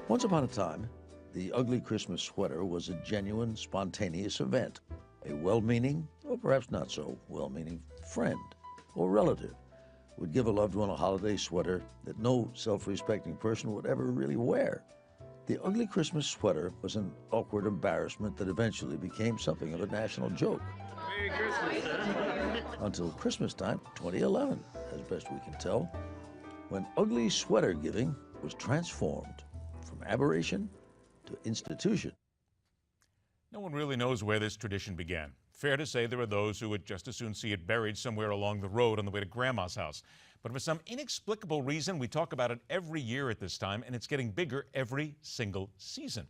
Once upon a time, the ugly Christmas sweater was a genuine, spontaneous event. A well-meaning, or perhaps not so well-meaning, friend or relative would give a loved one a holiday sweater that no self-respecting person would ever really wear. The ugly Christmas sweater was an awkward embarrassment that eventually became something of a national joke. Merry Christmas. Until Christmas time, 2011, as best we can tell, when ugly sweater giving was transformed from aberration to institution. No one really knows where this tradition began. Fair to say there are those who would just as soon see it buried somewhere along the road on the way to Grandma's house. But for some inexplicable reason, we talk about it every year at this time, and it's getting bigger every single season.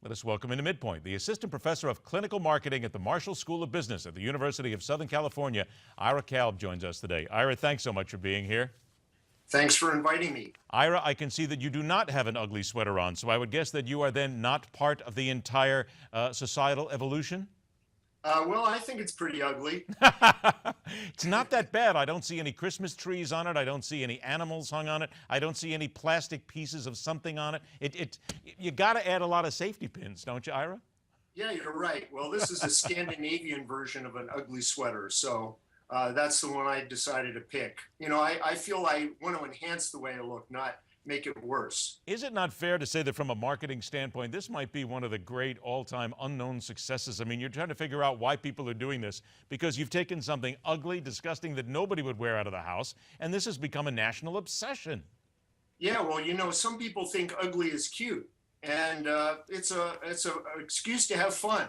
Let us welcome into MidPoint the Assistant Professor of Clinical Marketing at the Marshall School of Business at the University of Southern California. Ira Kalb joins us today. Ira, thanks so much for being here. Thanks for inviting me. Ira, I can see that you do not have an ugly sweater on, so I would guess that you are then not part of the entire societal evolution? Well, I think it's pretty ugly. It's not that bad. I don't see any Christmas trees on it. I don't see any animals hung on it. I don't see any plastic pieces of something on it. You got to add a lot of safety pins, don't you, Ira? Yeah, you're right. Well, this is a Scandinavian version of an ugly sweater, so that's the one I decided to pick. You know, I feel I want to enhance the way I look, not make it worse. Is it not fair to say that from a marketing standpoint, this might be one of the great all-time unknown successes? I mean, you're trying to figure out why people are doing this because you've taken something ugly, disgusting that nobody would wear out of the house, and this has become a national obsession. Yeah, well, you know, some people think ugly is cute, and it's a excuse to have fun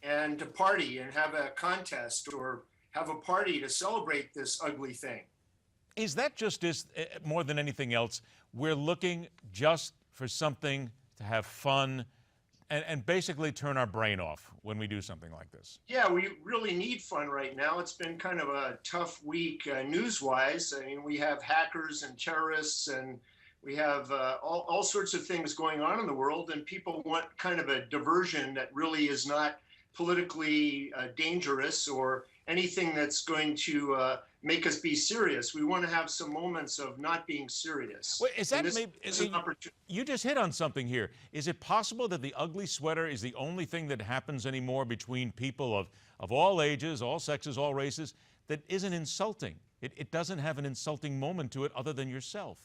and to party and have a contest or have a party to celebrate this ugly thing. Is that just more than anything else? We're looking just for something to have fun and basically turn our brain off when we do something like this. Yeah, we really need fun right now. It's been kind of a tough week news-wise. I mean, we have hackers and terrorists, and we have all sorts of things going on in the world, and people want kind of a diversion that really is not politically dangerous or anything that's going to make us be serious. We want to have some moments of not being serious. Wait, is that an opportunity? You just hit on something here. Is it possible that the ugly sweater is the only thing that happens anymore between people of all ages, all sexes, all races, that isn't insulting? It doesn't have an insulting moment to it other than yourself.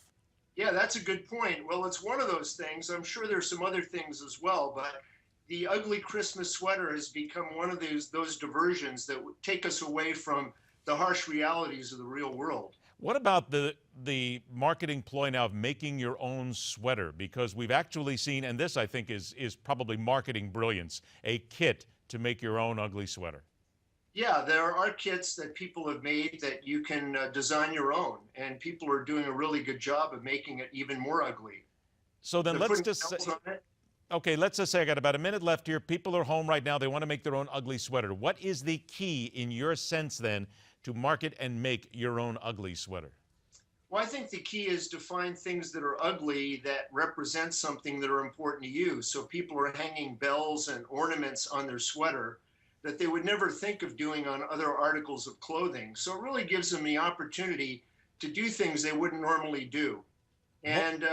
Yeah, that's a good point. Well, it's one of those things. I'm sure there's some other things as well, but the ugly Christmas sweater has become one of those diversions that would take us away from the harsh realities of the real world. What about the marketing ploy now of making your own sweater? Because we've actually seen, and this I think is probably marketing brilliance, a kit to make your own ugly sweater. Yeah, there are kits that people have made that you can design your own, and people are doing a really good job of making it even more ugly. So then let's just say, okay, let's just say I got about a minute left here. People are home right now. They want to make their own ugly sweater. What is the key, in your sense, then, to market and make your own ugly sweater? Well, I think the key is to find things that are ugly that represent something that are important to you. So people are hanging bells and ornaments on their sweater that they would never think of doing on other articles of clothing. So it really gives them the opportunity to do things they wouldn't normally do. And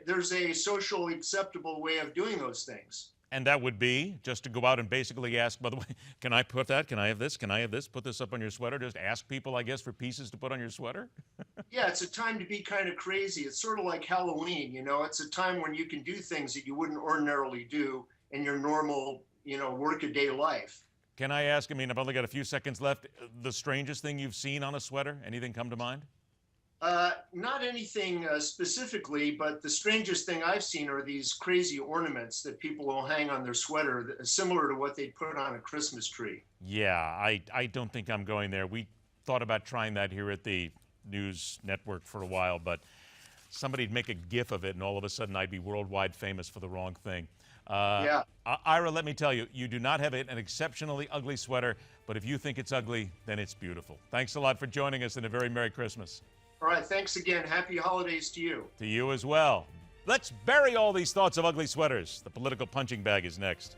there's a socially acceptable way of doing those things. And that would be just to go out and basically ask, by the way, can I put that? Can I have this? Can I have this? Put this up on your sweater. Just ask people, I guess, for pieces to put on your sweater? Yeah, it's a time to be kind of crazy. It's sort of like Halloween, you know. It's a time when you can do things that you wouldn't ordinarily do in your normal, you know, workaday life. Can I ask, I mean, I've only got a few seconds left, the strangest thing you've seen on a sweater? Anything come to mind? Not anything specifically, but the strangest thing I've seen are these crazy ornaments that people will hang on their sweater, similar to what they put on a Christmas tree. Yeah, I don't think I'm going there. We thought about trying that here at the news network for a while, but somebody'd make a GIF of it, and all of a sudden I'd be worldwide famous for the wrong thing. Yeah. Ira, let me tell you, you do not have an exceptionally ugly sweater, but if you think it's ugly, then it's beautiful. Thanks a lot for joining us, and a very Merry Christmas. All right, thanks again. Happy holidays to you. To you as well. Let's bury all these thoughts of ugly sweaters. The political punching bag is next.